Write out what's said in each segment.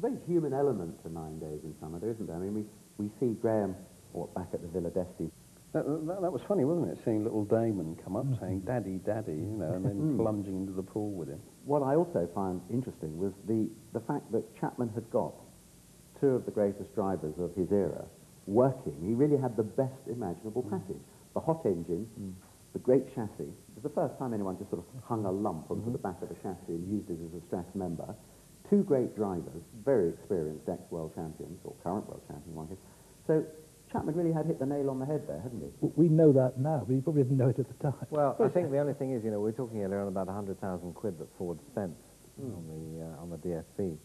very human element to 9 days in summer, there isn't there? I mean, we see Graham back at the Villa d'Este. That was funny, wasn't it? Seeing little Damon come up saying, "Daddy, Daddy," you know, and then plunging into the pool with him. What I also found interesting was the fact that Chapman had got two of the greatest drivers of his era working. He really had the best imaginable package. The hot engine, the great chassis. It was the first time anyone just sort of hung a lump onto the back of a chassis and used it as a stress member. Two great drivers, very experienced ex-world champions, or current world champion, one case. So Chapman really had hit the nail on the head there, hadn't he? We know that now, but he probably didn't know it at the time. Well, I think the only thing is, you know, we were talking earlier on about 100,000 quid that Ford spent on the DFV.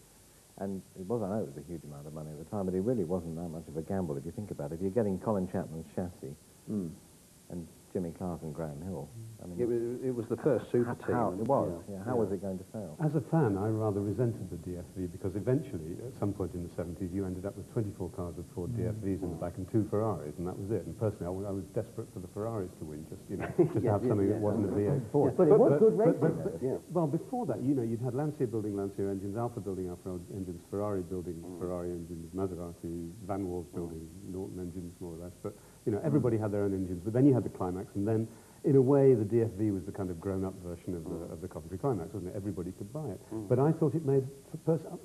And it was, I know it was a huge amount of money at the time, but it really wasn't that much of a gamble if you think about it. You're getting Colin Chapman's chassis and Jimmy Clark and Graham Hill. I mean, it was the first super team. It was, yeah. How was it going to fail? As a fan, I rather resented the DFV because eventually, at some point in the 70s, you ended up with 24 cars with Ford DFVs in the back and 2 Ferraris, and that was it. And personally, I was desperate for the Ferraris to win, just, you know, just to have something that wasn't a V8 Ford. But it was good racing. Well, before that, you know, you'd had Lancia building Lancia engines, Alfa building Alfa engines, Ferrari building Ferrari engines, Maserati, Van Wals building Norton engines, more or less. But, you know, everybody had their own engines. But then you had the Climax, and then, in a way, the DFV was the kind of grown-up version of the Coventry Climax, wasn't it? Everybody could buy it. But I thought it made,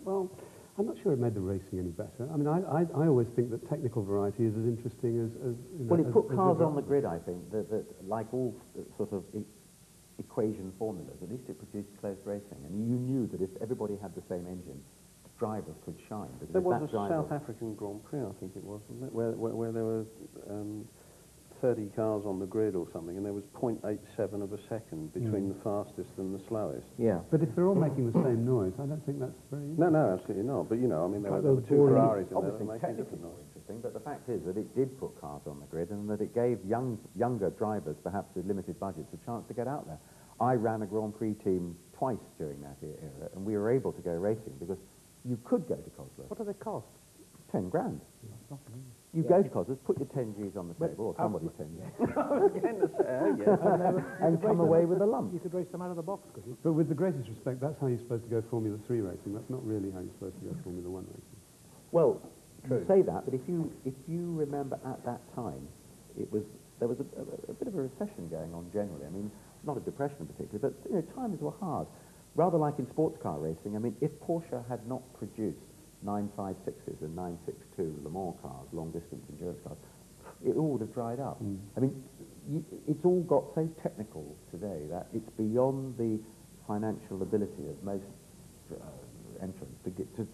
well, I'm not sure it made the racing any better. I mean, I always think that technical variety is as interesting as you know, well, it put cars on the grid, I think, that like all sort of equation formulas, at least it produced close racing. And you knew that if everybody had the same engine, drivers could shine. There was a South African Grand Prix, I think it was, wasn't it? Where there were 30 cars on the grid or something, and there was 0.87 of a second between the fastest and the slowest. Yeah. But if they're all making the same noise, I don't think that's very interesting. No, absolutely not. But, you know, I mean, there were 2 Ferraris in there that were making different noise. Interesting, but the fact is that it did put cars on the grid and that it gave younger drivers, perhaps with limited budgets, a chance to get out there. I ran a Grand Prix team twice during that era, and we were able to go racing because you could go to Cosworth. What do they cost? 10 grand. You go to Cosworth, put your 10 Gs on the table, or somebody's 10 Gs, and come away with a lump. You could race them out of the box, could you? But with the greatest respect, that's how you're supposed to go Formula 3 racing. That's not really how you're supposed to go Formula 1 racing. Well, you say that, but if you remember at that time, there was a bit of a recession going on generally. I mean, not a depression particularly, but you know, times were hard. Rather like in sports car racing, I mean, if Porsche had not produced 956s and 962 Le Mans cars, long-distance endurance cars, it all would have dried up. I mean, it's all got so technical today that it's beyond the financial ability of most entrants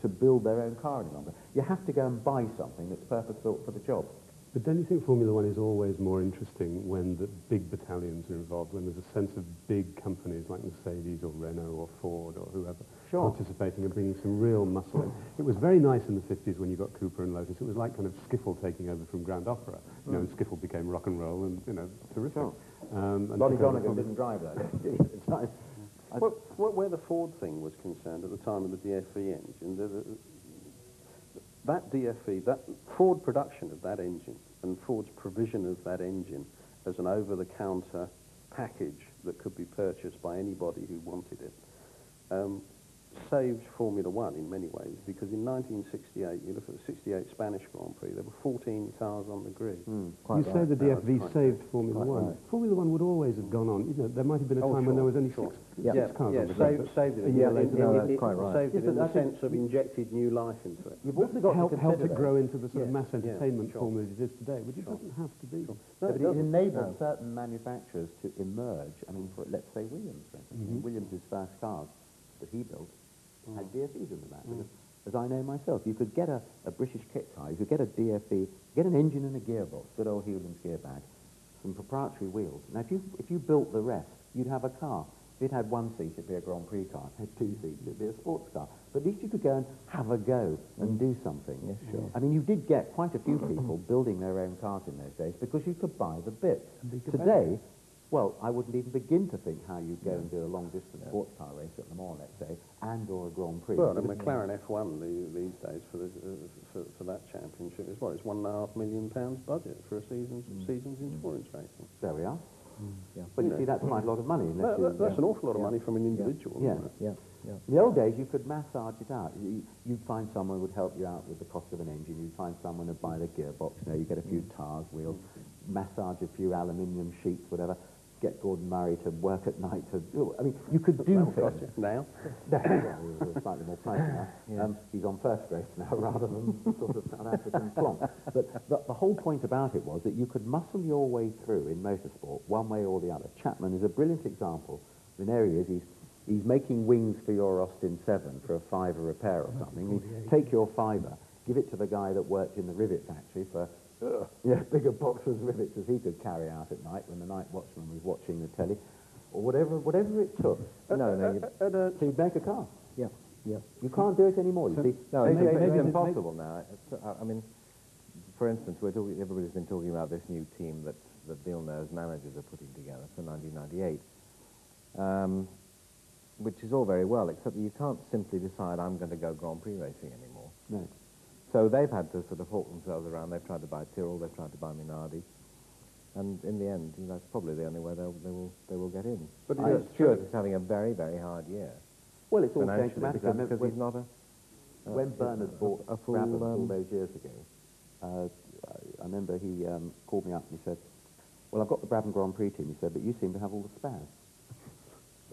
to build their own car any longer. You have to go and buy something that's purpose-built for the job. But don't you think Formula 1 is always more interesting when the big battalions are involved, when there's a sense of big companies like Mercedes or Renault or Ford or whoever participating and bringing some real muscle in? It was very nice in the 50s when you got Cooper and Lotus. It was like kind of skiffle taking over from Grand Opera. You know, and skiffle became rock and roll and, you know, terrific. Sure. Lonnie Donegan didn't drive that. It's nice. Where the Ford thing was concerned at the time of the DFV engine, that DFV, that Ford production of that engine and Ford's provision of that engine as an over-the-counter package that could be purchased by anybody who wanted it, saved Formula 1 in many ways, because in 1968, you look at the 68 Spanish Grand Prix, there were 14 cars on the grid. You say the DFV saved Formula 1. Right. Formula 1 would always have gone on. You know, there might have been a time when there was only six cars on the grid. Saved it. A year later, Saved it in the sense of injected new life into it. You've also got to helped it consider grow into the sort of mass entertainment formula it is today, which it doesn't have to be. But it enabled certain manufacturers to emerge. I mean, let's say Williams, for instance. Williams' first cars that he built had DFVs in the back. Because, as I know myself, you could get a British kit car, you could get a DFV, get an engine and a gearbox, good old Hewland's gear bag, some proprietary wheels. Now, if you built the rest, you'd have a car. If it had one seat, it'd be a Grand Prix car. If it had 2 seats, it'd be a sports car. But at least you could go and have a go and do something. Yes, sure. I mean, you did get quite a few people building their own cars in those days because you could buy the bits. Today, well, I wouldn't even begin to think how you'd go and do a long-distance sports car race at Le Mans, let's say, and or a Grand Prix. Well, the McLaren F1 these days for that championship is what? It's £1.5 million budget for a season's endurance racing. There we are. Yeah. But you see, that's quite a lot of money. Unless That's an awful lot of money from an individual. Yeah. Isn't it? Yeah, yeah. In the old days, you could massage it out. You'd find someone who would help you out with the cost of an engine. You'd find someone who'd buy the gearbox. You know, you get a few tires, wheels, massage a few aluminium sheets, whatever. Get Gordon Murray to work at night. I mean, you could do That'll things. cost you now. Well, he was slightly more pricey now. He's on first grade now rather than sort of South African plonk. But the whole point about it was that you could muscle your way through in motorsport one way or the other. Chapman is a brilliant example. I mean, there he is. He's making wings for your Austin 7 for a £5 repair or something. You take your £5, give it to the guy that worked in the rivet factory for bigger boxes of rivets as he could carry out at night when the night watchman was watching the telly, or whatever it took. So you'd make a car. Yeah, yeah. You can't do it anymore. You see, No, Maybe- it's maybe- impossible now. I mean, for instance, everybody's been talking about this new team that Villeneuve's managers are putting together for 1998, which is all very well, except that you can't simply decide I'm going to go Grand Prix racing anymore. No. So they've had to sort of hawk themselves around. They've tried to buy Tyrrell, they've tried to buy Minardi, and in the end, that's probably the only way they will get in. But Stewart is having a very, very hard year. Well, it's all changed Financially, dramatically. because he's not When Bernard bought a full, Brabham all those years ago, I remember he called me up and he said, well, I've got the Brabham Grand Prix team, he said, but you seem to have all the spares.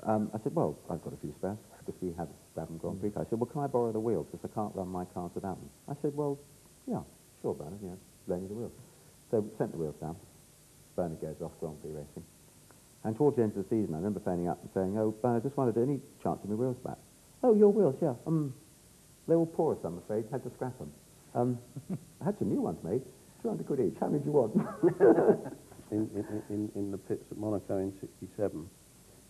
I said, well, I've got a few spares, because we had Brabham Grand Prix car. I said, well, can I borrow the wheels, because I can't run my cars without them? I said, well, yeah, sure, Bernard, loan you the wheels. So we sent the wheels down. Bernard goes off Grand Prix racing. And towards the end of the season, I remember phoning up and saying, oh, Bernard, just wondered, any chance of my wheels back? Oh, your wheels, yeah. They were porous, I'm afraid. Had to scrap them. I had some new ones made. 200 quid each. How many do you want? in the pits at Monaco in '67,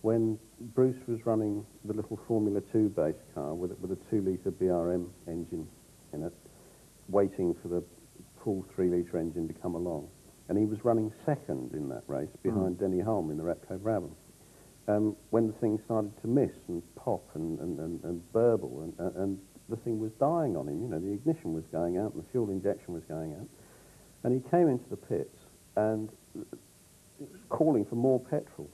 when Bruce was running the little Formula 2 base car with a 2-litre BRM engine in it, waiting for the full 3-litre engine to come along, and he was running second in that race behind Denny Hulme in the Repco Brabham. When the thing started to miss and pop and burble, and the thing was dying on him, the ignition was going out and the fuel injection was going out, and he came into the pits and calling for more petrol,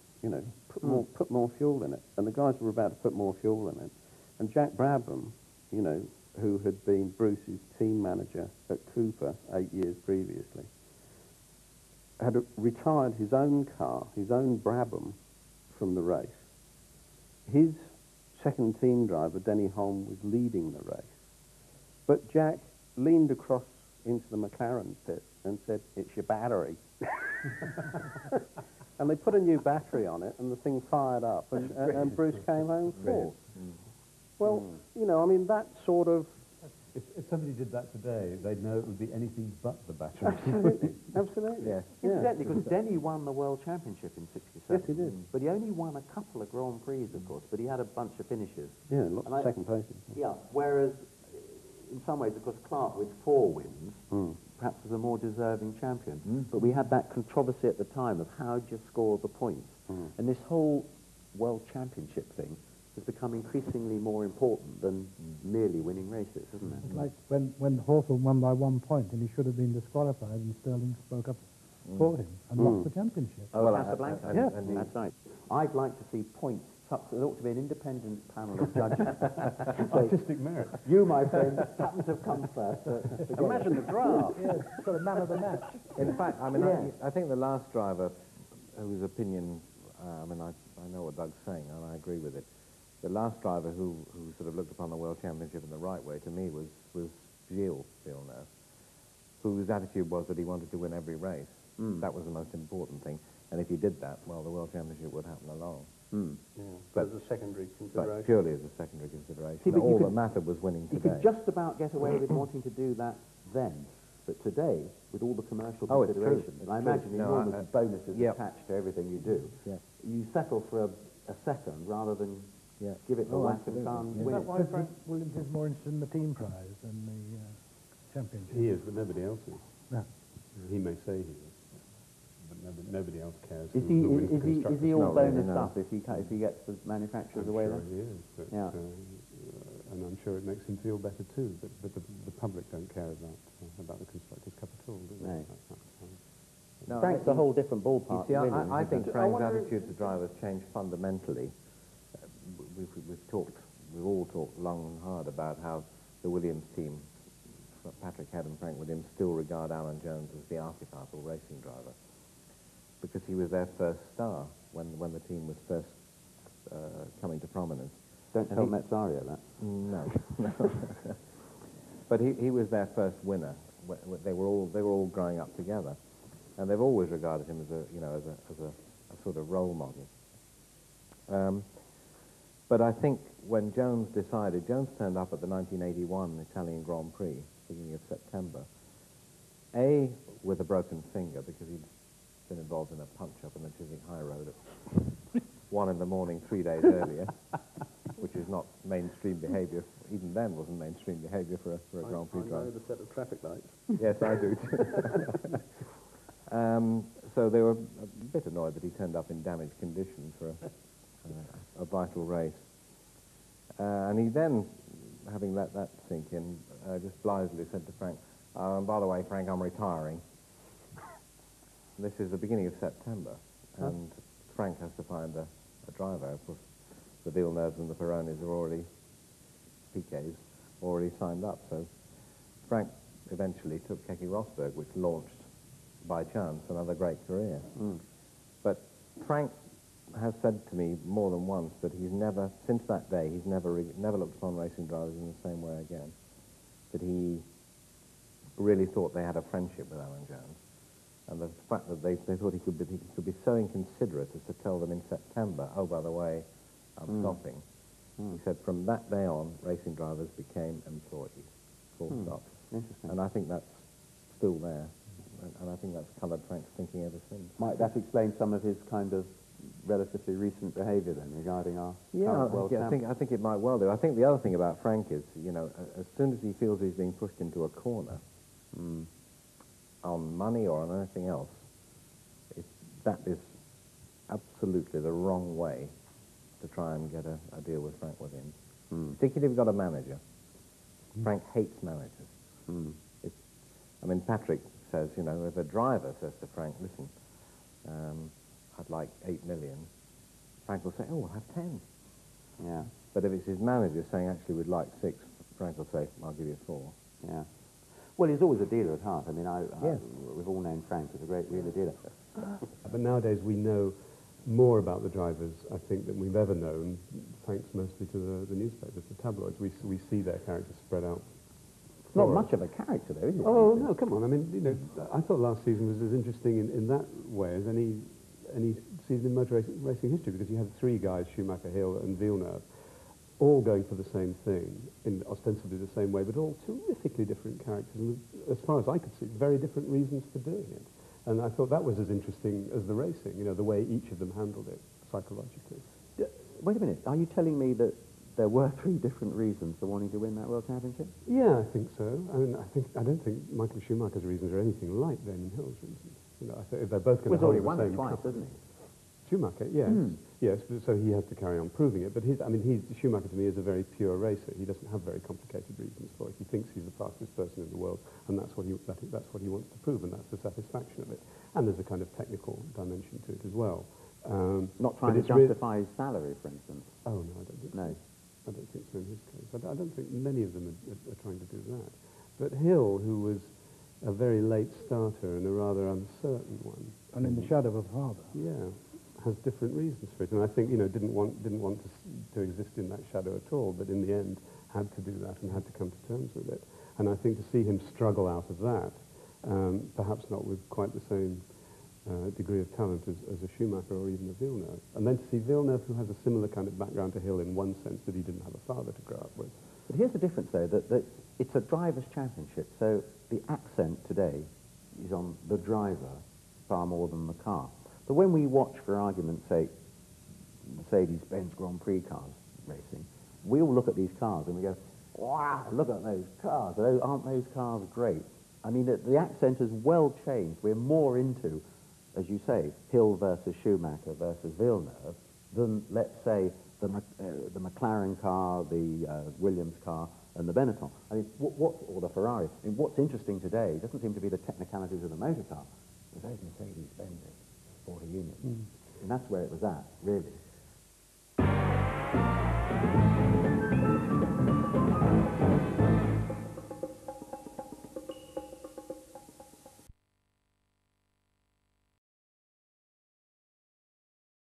put more fuel in it. And the guys were about to put more fuel in it. And Jack Brabham, who had been Bruce's team manager at Cooper 8 years previously, had retired his own car, his own Brabham, from the race. His second team driver, Denny Hulme, was leading the race. But Jack leaned across into the McLaren pit and said, it's your battery. And they put a new battery on it, and the thing fired up, and Bruce came home fourth. Well, I mean, that sort of... If somebody did that today, they'd know it would be anything but the battery. Absolutely, absolutely. Yes. Incidentally, because Denny won the World Championship in '67. Yes, he did. But he only won a couple of Grand Prix, of course, but he had a bunch of finishes. Yeah, lots And of second places. Yeah, whereas in some ways, of course, Clark with 4 wins perhaps was a more deserving champion. But we had that controversy at the time of how do you score the points. And this whole World Championship thing has become increasingly more important than merely winning races, isn't it? Like when Hawthorne won by 1 point and he should have been disqualified and Sterling spoke up for him and lost the championship. Oh, Well, Casablanca. yeah. That's right. I'd like to see points. There ought to be an independent panel of judges. Artistic merit. You, my friend, happen to have come first. Imagine the draft. Yeah, sort of man of the match. In fact, I mean, Yeah. I think the last driver whose opinion, I know what Doug's saying, and I agree with it. The last driver who sort of looked upon the World Championship in the right way, to me, was Gilles Villeneuve, whose attitude was that he wanted to win every race. That was the most important thing. And if he did that, well, the World Championship would happen along. Yeah, but as a secondary consideration. But purely as a secondary consideration. See, but All you that mattered was winning You today. could just about get away with wanting to do that then. But today, with all the commercial Oh, it's true. considerations, It's and I true. imagine No, enormous bonuses yep. attached to everything you do, Yeah. you settle for a second rather than Yeah. give it the Oh, whack and absolutely. try and Yeah. win Is it. that why Frank Williams is more interested in the team prize than the championship? He is, but nobody else is. No. He may say he is, but nobody else cares. Is who wins the he constructors' all Not really, bonused no. up if he gets the manufacturers I'm away sure there? he is, but, Yeah. and I'm sure it makes him feel better too. But the public don't care about the constructors' cup at all, do they? No. No, Frank's a whole different ballpark. You see, really, I think Frank's wonder attitude to drivers changed fundamentally. We've all talked long and hard about how the Williams team, Patrick Head and Frank Williams, still regard Alan Jones as the archetypal racing driver, because he was their first star when the team was first coming to prominence. Don't tell Mezzario that. No, no. But he was their first winner. They were all growing up together, and they've always regarded him as a sort of role model. But I think when Jones turned up at the 1981 Italian Grand Prix, beginning of September, A, with a broken finger because he'd been involved in a punch-up on the Chiswick High Road at 1 in the morning 3 days earlier, which is not mainstream behaviour. Even then wasn't mainstream behaviour for a Grand Prix driver. I know the set of traffic lights. Yes, I do too. So they were a bit annoyed that he turned up in damaged condition for a vital race. And he then, having let that sink in, just blithely said to Frank, and by the way, Frank, I'm retiring. This is the beginning of September, and Frank has to find a driver. Of course, the Villeneuves and the Peronis are already, Piquets, already signed up. So Frank eventually took Keke Rosberg, which launched, by chance, another great career. But Frank has said to me more than once that he's never, since that day, he's never looked upon racing drivers in the same way again. That he really thought they had a friendship with Alan Jones. And the fact that they thought he could be so inconsiderate as to tell them in September, oh, by the way, I'm stopping. He said from that day on, racing drivers became employees, full stop. Interesting. And I think that's still there. And I think that's coloured Frank's thinking ever since. Might that explain some of his kind of relatively recent behaviour then regarding our current world champ? I think it might well do. I think the other thing about Frank is, as soon as he feels he's being pushed into a corner, on money or on anything else, that is absolutely the wrong way to try and get a deal with Frank Williams. Particularly if you've got a manager. Frank hates managers. Patrick says, if a driver says to Frank, listen, I'd like 8 million, Frank will say, oh, we'll have 10. Yeah. But if it's his manager saying, actually, we'd like 6, Frank will say, I'll give you 4. Yeah. Well, he's always a dealer at heart. I mean, Yes. we've all known Frank as a great wheeler dealer. But nowadays we know more about the drivers, I think, than we've ever known, thanks mostly to the newspapers, the tabloids. We see their characters spread out. Not much of a character, though, is it? Oh, no, come on. I mean, I thought last season was as interesting in that way as any season in motor racing history, because you had 3 guys, Schumacher, Hill and Villeneuve, all going for the same thing, in ostensibly the same way, but all terrifically different characters, and as far as I could see, very different reasons for doing it. And I thought that was as interesting as the racing, the way each of them handled it psychologically. Wait a minute. Are you telling me that there were 3 different reasons for wanting to win that World Championship? Yeah, I think so. I mean, I don't think Michael Schumacher's reasons are anything like Damon Hill's reasons. I think they're both going to hold the won same twice, cup. doesn't he? Schumacher, yes. Yes, so he has to carry on proving it. But Schumacher to me is a very pure racer. He doesn't have very complicated reasons for it. He thinks he's the fastest person in the world, and that's what he wants to prove, and that's the satisfaction of it. And there's a kind of technical dimension to it as well. Not trying to justify his salary, for instance. Oh, no, I don't think so. No. I don't think so in his case. I don't think many of them are trying to do that. But Hill, who was a very late starter and a rather uncertain one. And in the shadow of father. Yeah, has different reasons for it. And I think, didn't want to exist in that shadow at all, but in the end had to do that and had to come to terms with it. And I think to see him struggle out of that, perhaps not with quite the same degree of talent as a Schumacher or even a Villeneuve. And then to see Villeneuve, who has a similar kind of background to Hill in one sense, that he didn't have a father to grow up with. But here's the difference, though, that it's a driver's championship, so the accent today is on the driver far more than the car. But when we watch, for argument's sake, Mercedes-Benz Grand Prix cars racing, we all look at these cars and we go, wow, look at those cars. Aren't those cars great? I mean, the accent has well changed. We're more into, as you say, Hill versus Schumacher versus Villeneuve than, let's say, the McLaren car, the Williams car, and the Benetton. I mean, or the Ferrari. I mean, what's interesting today doesn't seem to be the technicalities of the motor car. Besides Mercedes-Benz, 40 units. And that's where it was at, really.